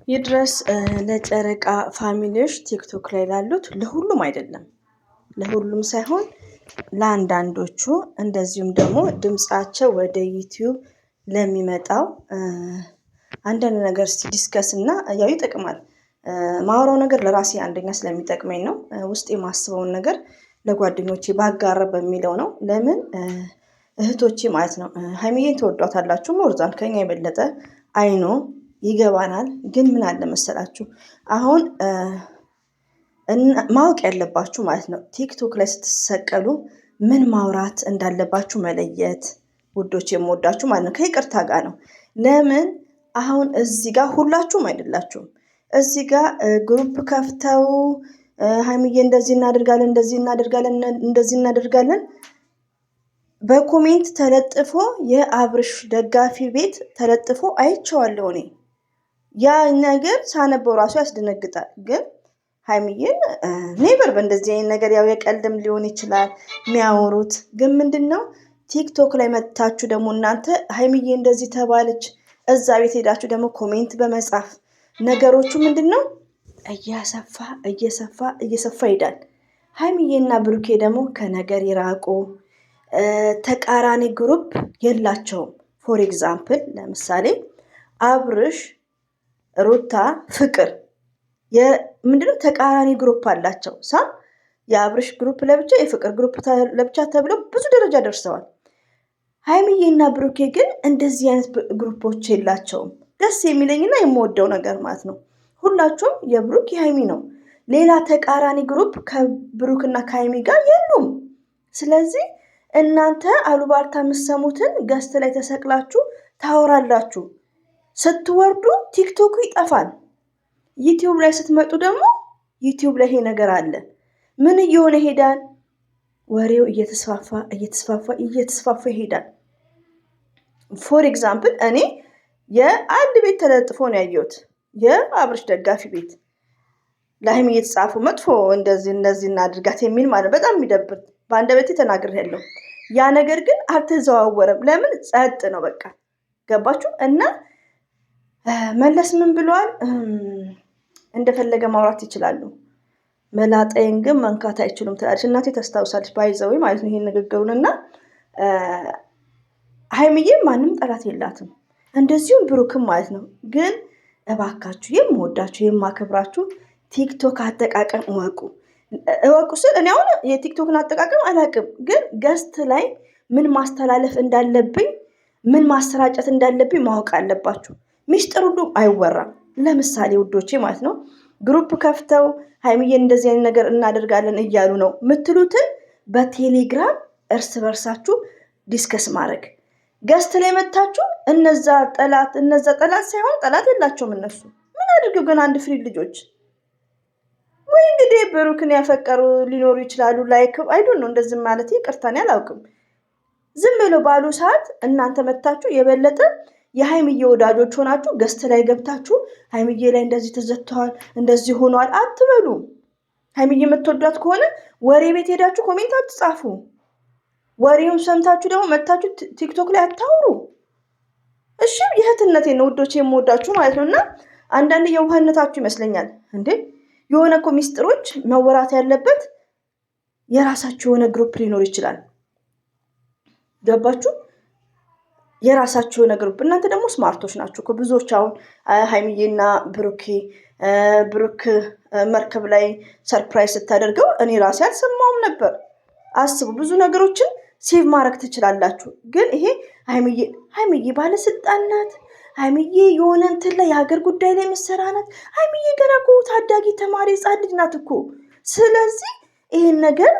ይድረስ ለጨረቃ ፋሚሊዎች ቲክቶክ ላይ ላሉት ለሁሉም አይደለም፣ ለሁሉም ሳይሆን ለአንዳንዶቹ እንደዚሁም ደግሞ ድምጻቸው ወደ ዩቲዩብ ለሚመጣው አንዳንድ ነገር ዲስከስ እና ያው ይጠቅማል። ማወራው ነገር ለራሴ አንደኛ ስለሚጠቅመኝ ነው። ውስጥ የማስበውን ነገር ለጓደኞቼ ባጋራ በሚለው ነው። ለምን እህቶቼ ማለት ነው ሀይሚዬን ተወዷታላችሁ ሞርዛን ከኛ የበለጠ አይኖ ይገባናል። ግን ምን አለ መሰላችሁ አሁን ማወቅ ያለባችሁ ማለት ነው ቲክቶክ ላይ ስትሰቀሉ ምን ማውራት እንዳለባችሁ መለየት። ውዶች የምወዳችሁ ማለት ነው ከይቅርታ ጋር ነው። ለምን አሁን እዚህ ጋር ሁላችሁም አይደላችሁም። እዚህ ጋር ግሩፕ ከፍተው ሀይሚዬ እንደዚህ እናደርጋለን እንደዚህ እናደርጋለን በኮሜንት ተለጥፎ የአብርሽ ደጋፊ ቤት ተለጥፎ አይቼዋለሁ እኔ። ያ ነገር ሳነበው ራሱ ያስደነግጣል። ግን ሀይሚዬን ኔቨር በእንደዚህ አይነት ነገር ያው የቀልድም ሊሆን ይችላል የሚያወሩት። ግን ምንድነው ቲክቶክ ላይ መጥታችሁ ደግሞ እናንተ ሀይሚዬ እንደዚህ ተባለች እዛ ቤት ሄዳችሁ ደግሞ ኮሜንት በመጻፍ ነገሮቹ ምንድነው እየሰፋ ይሄዳል። ሀይሚዬና ብሩኬ ደግሞ ከነገር ይራቁ። ተቃራኒ ግሩፕ የላቸውም። ፎር ኤግዛምፕል ለምሳሌ አብርሽ ሩታ ፍቅር ምንድነው ተቃራኒ ግሩፕ አላቸው። የአብርሽ ግሩፕ ለብቻ የፍቅር ግሩፕ ለብቻ ተብለው ብዙ ደረጃ ደርሰዋል። ሀይሚዬና ብሩኬ ግን እንደዚህ አይነት ግሩፖች የላቸውም። ደስ የሚለኝና የምወደው ነገር ማለት ነው ሁላችሁም የብሩክ የሀይሚ ነው። ሌላ ተቃራኒ ግሩፕ ከብሩክና ከሀይሚ ጋር የሉም። ስለዚህ እናንተ አሉባልታ የምትሰሙትን ገስት ላይ ተሰቅላችሁ ታወራላችሁ። ስትወርዱ ቲክቶክ ይጠፋል። ዩቲዩብ ላይ ስትመጡ ደግሞ ዩቲዩብ ላይ ይሄ ነገር አለ። ምን እየሆነ ይሄዳል? ወሬው እየተስፋፋ ይሄዳል። ፎር ኤግዛምፕል እኔ የአንድ ቤት ተለጥፎ ነው ያየሁት፣ የአብርሽ ደጋፊ ቤት ለሀይሚ እየተጻፉ መጥፎ እንደዚህ እናድርጋት የሚል ማለት በጣም የሚደብር በአንደበቴ ተናግሬያለሁ። ያ ነገር ግን አልተዘዋወረም። ለምን ጸጥ ነው በቃ። ገባችሁ? እና መለስ ምን ብለዋል? እንደፈለገ ማውራት ይችላሉ፣ መላጣይን ግን መንካት አይችሉም ትላለች እናቴ። ታስታውሳለች ባይዘው ማለት ነው ይሄን ንግግሩን። እና ሀይሚዬ ማንም ጠላት የላትም፣ እንደዚሁም ብሩክም ማለት ነው። ግን እባካችሁ የምወዳችሁ የማከብራችሁ ቲክቶክ አጠቃቀም እወቁ ስል እኔ አሁን የቲክቶክን አጠቃቀም አላውቅም፣ ግን ገስት ላይ ምን ማስተላለፍ እንዳለብኝ ምን ማሰራጨት እንዳለብኝ ማወቅ አለባችሁ። ሚስጥር ሁሉ አይወራም። ለምሳሌ ውዶቼ ማለት ነው ግሩፕ ከፍተው ሀይሚዬን እንደዚህ አይነት ነገር እናደርጋለን እያሉ ነው የምትሉትን በቴሌግራም እርስ በርሳችሁ ዲስከስ ማድረግ። ገስት ላይ መታችሁ እነዛ ጠላት ሳይሆን ጠላት የላቸውም እነሱ። ምን አድርገው ግን አንድ ፍሪ ልጆች ወይ እንግዲህ ብሩክን ያፈቀሩ ሊኖሩ ይችላሉ። ላይክ አይዶን ነው እንደዚህ ማለት ይቅርታኔ አላውቅም። ዝም ብለው ባሉ ሰዓት እናንተ መታችሁ የበለጠ የሀይሚዬ ወዳጆች ሆናችሁ ገስት ላይ ገብታችሁ ሀይሚዬ ላይ እንደዚህ ተዘጥተዋል እንደዚህ ሆኗል አትበሉ። ሀይሚዬ የምትወዷት ከሆነ ወሬ ቤት ሄዳችሁ ኮሜንት አትጻፉ። ወሬውን ሰምታችሁ ደግሞ መታችሁ ቲክቶክ ላይ አታውሩ። እሺ የእህትነቴ ነው ውዶቼ የምወዳችሁ ማለት ነው። እና አንዳንድ የውሃነታችሁ ይመስለኛል እንዴ የሆነ እኮ ሚስጥሮች መወራት ያለበት የራሳችሁ የሆነ ግሩፕ ሊኖር ይችላል። ገባችሁ? የራሳችሁ የሆነ ግሩፕ። እናንተ ደግሞ ስማርቶች ናችሁ እኮ ብዙዎች። አሁን ሀይሚዬና ብሩክ መርከብ ላይ ሰርፕራይዝ ስታደርገው እኔ ራሴ አልሰማውም ነበር። አስቡ፣ ብዙ ነገሮችን ሴቭ ማድረግ ትችላላችሁ። ግን ይሄ ሀይሚዬ ባለስልጣን ናት፣ ሀይሚዬ የሆነ እንትን ላይ የሀገር ጉዳይ ላይ የምትሰራ ናት፣ ሀይሚዬ ገና እኮ ታዳጊ ተማሪ ህፃን ልጅ ናት እኮ። ስለዚህ ይሄን ነገር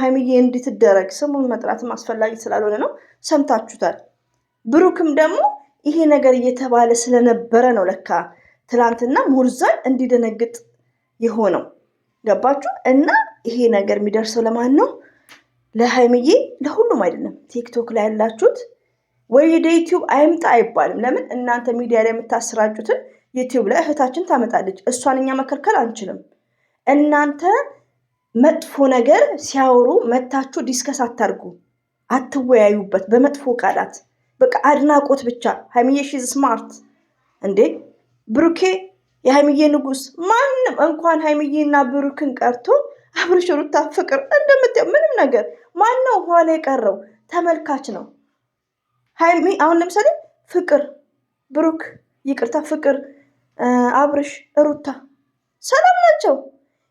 ሀይሚዬ እንድትደረግ ስሙን መጥራትም አስፈላጊ ስላልሆነ ነው። ሰምታችሁታል። ብሩክም ደግሞ ይሄ ነገር እየተባለ ስለነበረ ነው ለካ ትላንትና ሙርዛን እንዲደነግጥ የሆነው። ገባችሁ? እና ይሄ ነገር የሚደርሰው ለማን ነው? ለሀይሚዬ፣ ለሁሉም አይደለም። ቲክቶክ ላይ ያላችሁት ወይ ወደ ዩቲዩብ አይምጣ አይባልም። ለምን እናንተ ሚዲያ ላይ የምታሰራጩትን ዩቲዩብ ላይ እህታችን ታመጣለች። እሷን እኛ መከልከል አንችልም። እናንተ መጥፎ ነገር ሲያወሩ መታችሁ ዲስከስ አታርጉ፣ አትወያዩበት በመጥፎ ቃላት። በቃ አድናቆት ብቻ። ሀይሚዬ ሺዝ ስማርት እንዴ ብሩኬ የሀይሚዬ ንጉስ ማንም እንኳን ሀይሚዬና ብሩክን ቀርቶ አብርሽ ሩታ ፍቅር እንደምታየው ምንም ነገር ማነው ኋላ የቀረው? ተመልካች ነው። ሀይሚ አሁን ለምሳሌ ፍቅር ብሩክ ይቅርታ ፍቅር አብርሽ ሩታ ሰላም ናቸው።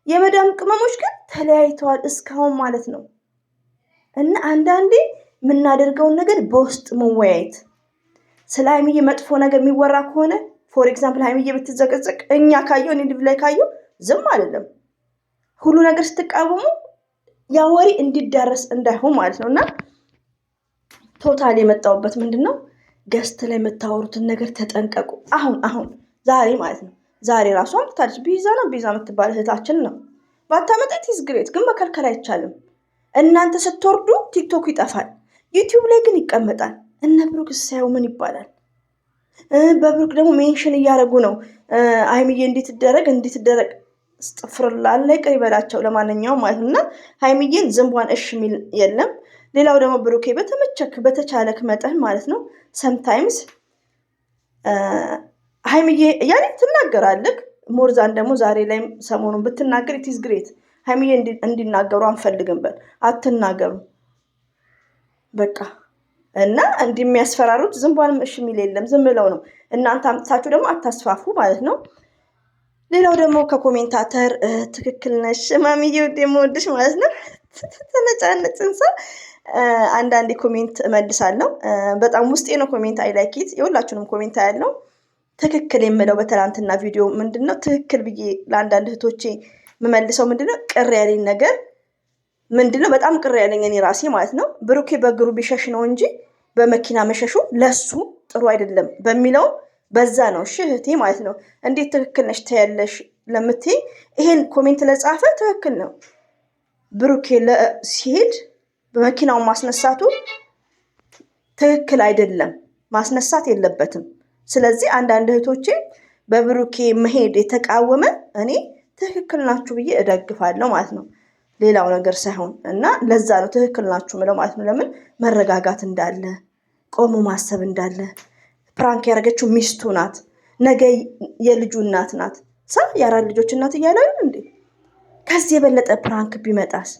የመዳም ቅመሞች ግን ተለያይተዋል እስካሁን ማለት ነው። እና አንዳንዴ የምናደርገውን ነገር በውስጥ መወያየት ስለ ሀይሚዬ መጥፎ ነገር የሚወራ ከሆነ ፎር ኤግዛምፕል ሀይሚዬ ብትዘቀዘቅ እኛ ካየው እኔ ልብ ላይ ካየው ዝም አይደለም። ሁሉ ነገር ስትቃወሙ ያ ወሬ እንዲዳረስ እንዳይሆን ማለት ነው። እና ቶታል የመጣሁበት ምንድን ነው ገስት ላይ የምታወሩትን ነገር ተጠንቀቁ። አሁን ዛሬ ማለት ነው ዛሬ ራሱ አምጥታለች። ቤዛ የምትባል እህታችን ነው ባታመጣ ቲዝ ግሬት፣ ግን መከልከል አይቻልም። እናንተ ስትወርዱ ቲክቶክ ይጠፋል፣ ዩቲዩብ ላይ ግን ይቀመጣል። እነ ብሩክ ሳይው ምን ይባላል? በብሩክ ደግሞ ሜንሽን እያደረጉ ነው ሀይሚዬ እንዲትደረግ ስጥፍርላለ ይቅር ይበላቸው። ለማንኛውም ማለት ነው እና ሀይሚዬን ዝንቧን እሽ የሚል የለም። ሌላው ደግሞ ብሩኬ በተቻለክ መጠን ማለት ነው ሰምታይምስ ሀይሚዬ ያኔ ትናገራለህ። ሞርዛን ደግሞ ዛሬ ላይ ሰሞኑን ብትናገር ኢትዝ ግሬት። ሀይሚዬ እንዲናገሩ አንፈልግም፣ በል አትናገሩ በቃ። እና እንዲህ የሚያስፈራሩት ዝንቧንም እሺ የሚል የለም፣ ዝም ብለው ነው። እናንተ አምጥታችሁ ደግሞ አታስፋፉ ማለት ነው። ሌላው ደግሞ ከኮሜንታተር ትክክል ነሽ ማሚዬ ውድ የምወድሽ ማለት ነው ተነጫነጭን ሰው አንዳንዴ ኮሜንት እመልሳለሁ። በጣም ውስጤ ነው ኮሜንት አይላይኪት። የሁላችሁንም ኮሜንት ያለው ትክክል የምለው በትናንትና ቪዲዮ ምንድነው ትክክል ብዬ ለአንዳንድ እህቶቼ የምመልሰው ምንድነው ቅር ያለኝ ነገር ምንድነው በጣም ቅር ያለኝ እኔ ራሴ ማለት ነው ብሩኬ በእግሩ ቢሸሽ ነው እንጂ በመኪና መሸሹ ለሱ ጥሩ አይደለም በሚለው በዛ ነው። እሺ እህቴ ማለት ነው እንዴት ትክክል ነሽ ትያለሽ ለምትይ ይሄን ኮሜንት ለጻፈ ትክክል ነው። ብሩኬ ሲሄድ በመኪናው ማስነሳቱ ትክክል አይደለም፣ ማስነሳት የለበትም። ስለዚህ አንዳንድ እህቶቼ በብሩኬ መሄድ የተቃወመ እኔ ትክክል ናችሁ ብዬ እደግፋለሁ ማለት ነው፣ ሌላው ነገር ሳይሆን። እና ለዛ ነው ትክክል ናችሁ ምለው ማለት ነው። ለምን መረጋጋት እንዳለ ቆሞ ማሰብ እንዳለ። ፕራንክ ያደረገችው ሚስቱ ናት፣ ነገ የልጁ እናት ናት። የአራት ልጆች እናት እያለ እንዴ ከዚህ የበለጠ ፕራንክ ቢመጣስ?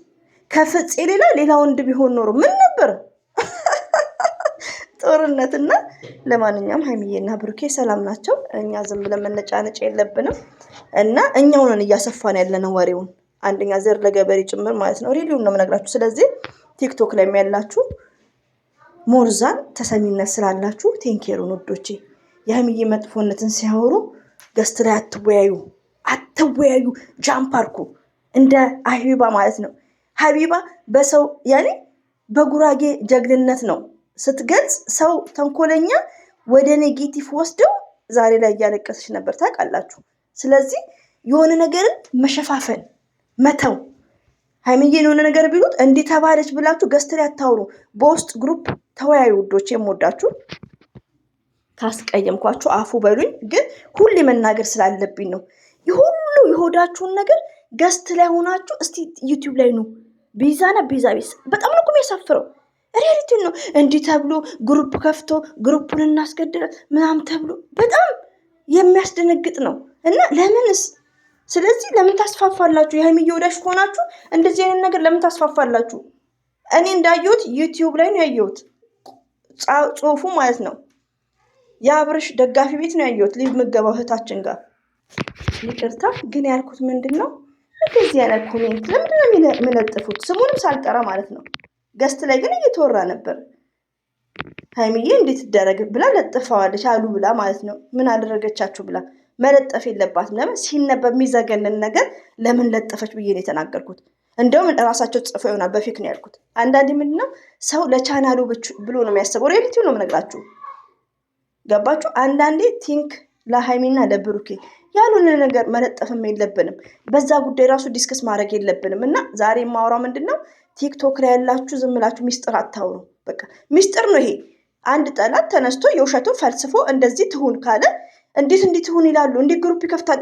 ከፍፄ ሌላ ወንድ ቢሆን ኖሮ ምን ነበር ጦርነትና። ለማንኛውም ሀይሚዬና ብሩኬ ሰላም ናቸው። እኛ ዝም ብለን መነጫነጭ የለብንም። እና እኛው ነን እያሰፋን ያለነው ወሬውን፣ አንደኛ ዘር ለገበሬ ጭምር ማለት ነው። ሪሊውን ነው የምነግራችሁ። ስለዚህ ቲክቶክ ላይ የሚያላችሁ ሞርዛን ተሰሚነት ስላላችሁ ቴንኬሩን ወዶቼ። የሀይሚዬ መጥፎነትን ሲያወሩ ገስት ላይ አትወያዩ፣ ጃምፕ አርኩ እንደ ሀቢባ ማለት ነው። ሀቢባ በሰው ያኔ በጉራጌ ጀግንነት ነው ስትገልጽ፣ ሰው ተንኮለኛ ወደ ኔጌቲቭ ወስደው ዛሬ ላይ እያለቀሰች ነበር ታውቃላችሁ። ስለዚህ የሆነ ነገርን መሸፋፈን መተው። ሀይሚዬን የሆነ ነገር ቢሉት እንዲህ ተባለች ብላችሁ ገስት ላይ አታውሩ፣ በውስጥ ግሩፕ ተወያዩ ውዶች፣ የምወዳችሁ። ካስቀየምኳችሁ አፉ በሉኝ፣ ግን ሁሌ መናገር ስላለብኝ ነው። የሁሉ የሆዳችሁን ነገር ገስት ላይ ሆናችሁ እስቲ ዩቲዩብ ላይ ነው ቤዛና ቤዛ ቤስ በጣም ነው የሚያሳፍረው። ሪያሊቲ ነው። እንዲህ ተብሎ ግሩፕ ከፍቶ ግሩፑን እናስገድለ ምናምን ተብሎ በጣም የሚያስደነግጥ ነው። እና ለምንስ? ስለዚህ ለምን ታስፋፋላችሁ? የሀይሚዬ ወዳጅ ከሆናችሁ እንደዚህ አይነት ነገር ለምን ታስፋፋላችሁ? እኔ እንዳየሁት ዩቲዩብ ላይ ነው ያየሁት፣ ጽሁፉ ማለት ነው የአብርሽ ደጋፊ ቤት ነው ያየሁት፣ ሊቭ ምገባው እህታችን ጋር። ይቅርታ ግን ያልኩት ምንድን ነው እንደዚህ አይነት ኮሜንት ለምንድን ነው የሚለጥፉት? ስሙንም ሳልጠራ ማለት ነው። ገስት ላይ ግን እየተወራ ነበር። ሀይሚዬ እንዴት ይደረግ ብላ ለጥፈዋለች አሉ ብላ ማለት ነው። ምን አደረገቻችሁ ብላ መለጠፍ የለባትም። ለምን ሲነበብ የሚዘገንን ነገር ለምን ለጠፈች ብዬ ነው የተናገርኩት። እንደውም ራሳቸው ጽፈው ይሆናል በፊክ ነው ያልኩት። አንዳንዴ ምንድን ነው ሰው ለቻናሉ ብሎ ነው የሚያስበው። ሪያሊቲው ነው የምነግራችሁ። ገባችሁ? አንዳንዴ ቲንክ ለሀይሚና ለብሩኬ ያሉን ነገር መለጠፍም የለብንም። በዛ ጉዳይ ራሱ ዲስከስ ማድረግ የለብንም። እና ዛሬ የማወራው ምንድን ነው ቲክቶክ ላይ ያላችሁ ዝም ብላችሁ ሚስጥር አታውሩ። በቃ ሚስጥር ነው ይሄ። አንድ ጠላት ተነስቶ የውሸቱን ፈልስፎ እንደዚህ ትሁን ካለ እንዴት እንዲህ ትሁን ይላሉ፣ እንዲህ ግሩፕ ይከፍታሉ።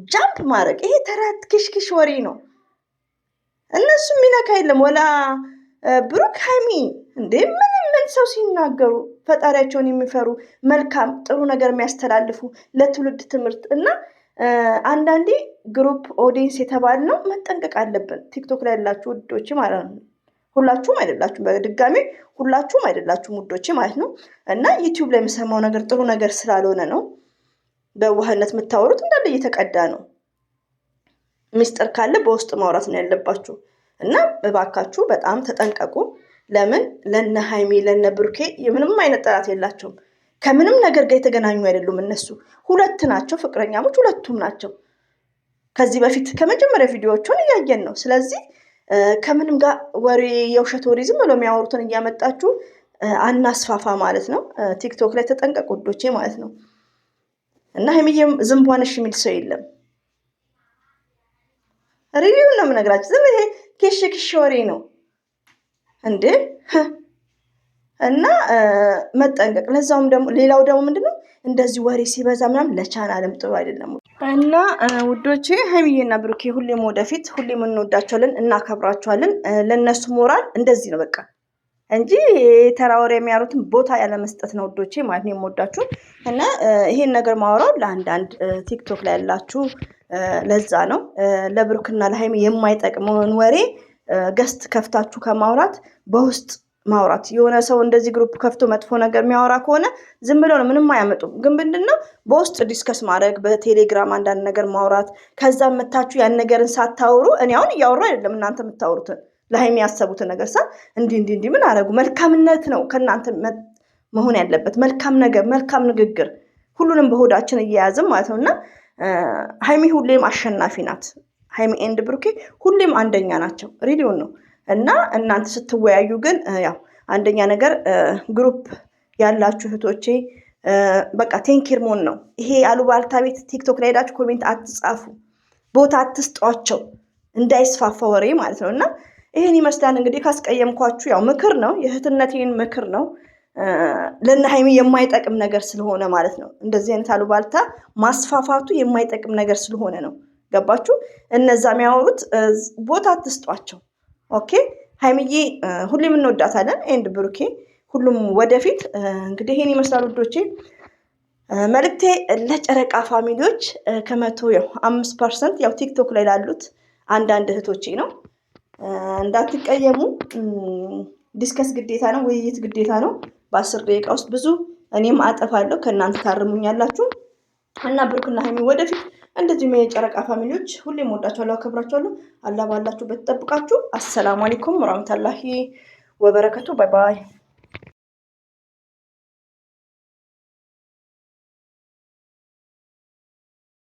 ጃምፕ ማድረግ ይሄ ተረት ክሽክሽ ወሬ ነው። እነሱ የሚነካ የለም። ወላ ብሩክ ሀይሚ እንዴ ምን ሰው ሲናገሩ ፈጣሪያቸውን የሚፈሩ መልካም ጥሩ ነገር የሚያስተላልፉ ለትውልድ ትምህርት እና አንዳንዴ ግሩፕ ኦዲየንስ የተባልነው መጠንቀቅ አለብን። ቲክቶክ ላይ ያላችሁ ውዶች ማለት ነው። ሁላችሁም አይደላችሁም፣ በድጋሚ ሁላችሁም አይደላችሁም ውዶች ማለት ነው። እና ዩቲዩብ ላይ የምሰማው ነገር ጥሩ ነገር ስላልሆነ ነው። በዋህነት የምታወሩት እንዳለ እየተቀዳ ነው። ሚስጥር ካለ በውስጥ ማውራት ነው ያለባችሁ። እና እባካችሁ በጣም ተጠንቀቁ። ለምን ለነ ሀይሚ ለነ ብሩኬ የምንም አይነት ጠላት የላቸውም። ከምንም ነገር ጋር የተገናኙ አይደሉም። እነሱ ሁለት ናቸው፣ ፍቅረኛሞች ሁለቱም ናቸው። ከዚህ በፊት ከመጀመሪያ ቪዲዮዎቹን እያየን ነው። ስለዚህ ከምንም ጋር ወሬ የውሸት ወሬ ዝም ብሎ የሚያወሩትን እያመጣችሁ አናስፋፋ ማለት ነው። ቲክቶክ ላይ ተጠንቀቁ ውዶቼ ማለት ነው። እና ሀይሚዬም ዝንቧነሽ የሚል ሰው የለም። ሪቪው ነው የምነግራችሁ። ዝም ይሄ ኬሽ ወሬ ነው እንዴ! እና መጠንቀቅ። ለዛውም ደግሞ ሌላው ደግሞ ምንድነው እንደዚህ ወሬ ሲበዛ ምናምን ለቻናልም ጥሩ አይደለም። እና ውዶቼ ሀይሚዬና ብሩኬ ሁሌም ወደፊት ሁሌም እንወዳቸዋለን፣ እናከብራቸዋለን። ለነሱ ሞራል እንደዚህ ነው በቃ እንጂ ተራ ወሬ የሚያሩትን ቦታ ያለመስጠት ነው ውዶቼ ማለት ነው። የምወዳችሁ እና ይሄን ነገር ማወራው ለአንዳንድ ቲክቶክ ላይ ያላችሁ ለዛ ነው። ለብሩክና ለሀይሚ የማይጠቅመውን ወሬ ገስት ከፍታችሁ ከማውራት በውስጥ ማውራት። የሆነ ሰው እንደዚህ ግሩፕ ከፍቶ መጥፎ ነገር የሚያወራ ከሆነ ዝም ብለው ነው፣ ምንም አያመጡም። ግን ምንድነው በውስጥ ዲስከስ ማድረግ፣ በቴሌግራም አንዳንድ ነገር ማውራት። ከዛ መታችሁ ያን ነገርን ሳታወሩ እኔ አሁን እያወሩ አይደለም እናንተ የምታወሩትን ለሀይሚ ያሰቡትን ነገር እንዲህ ምን አደረጉ? መልካምነት ነው ከእናንተ መሆን ያለበት፣ መልካም ነገር፣ መልካም ንግግር፣ ሁሉንም በሆዳችን እየያዝም ማለት ነው። እና ሀይሚ ሁሌም አሸናፊ ናት። ሀይሚ ኤንድ ብሩኬ ሁሌም አንደኛ ናቸው። ሪዲዮን ነው። እና እናንተ ስትወያዩ ግን ያው አንደኛ ነገር ግሩፕ ያላችሁ እህቶቼ በቃ ቴንኪር መሆን ነው። ይሄ አሉባልታ ቤት ቲክቶክ ላይ ሄዳችሁ ኮሜንት አትጻፉ፣ ቦታ አትስጧቸው፣ እንዳይስፋፋ ወሬ ማለት ነው። እና ይሄን ይመስላል እንግዲህ። ካስቀየምኳችሁ ያው ምክር ነው፣ የእህትነቴን ምክር ነው። ለእነ ሀይሚ የማይጠቅም ነገር ስለሆነ ማለት ነው። እንደዚህ አይነት አሉባልታ ማስፋፋቱ የማይጠቅም ነገር ስለሆነ ነው። ገባችሁ? እነዛ የሚያወሩት ቦታ አትስጧቸው። ኦኬ። ሀይሚዬ ሁሌም እንወዳታለን፣ ኤንድ ብሩኬ ሁሉም ወደፊት። እንግዲህ ይሄን ይመስላል ውዶቼ። መልእክቴ ለጨረቃ ፋሚሊዎች ከመቶ ያው 5% ያው ቲክቶክ ላይ ላሉት አንዳንድ እህቶቼ ነው። እንዳትቀየሙ። ዲስከስ ግዴታ ነው፣ ውይይት ግዴታ ነው። በ10 ደቂቃ ውስጥ ብዙ እኔም አጠፋለሁ፣ ከእናንተ ታርሙኛላችሁ። እና ብሩክና ሀይሚ ወደፊት እንደዚሁም የጨረቃ ፋሚሊዎች ሁሌም ወዳችኋለሁ፣ አከብራችኋለሁ። አላህ ባላችሁበት ጠብቃችሁ። አሰላሙ አለይኩም ወራህመቱላሂ ወበረከቱ። ባይ ባይ።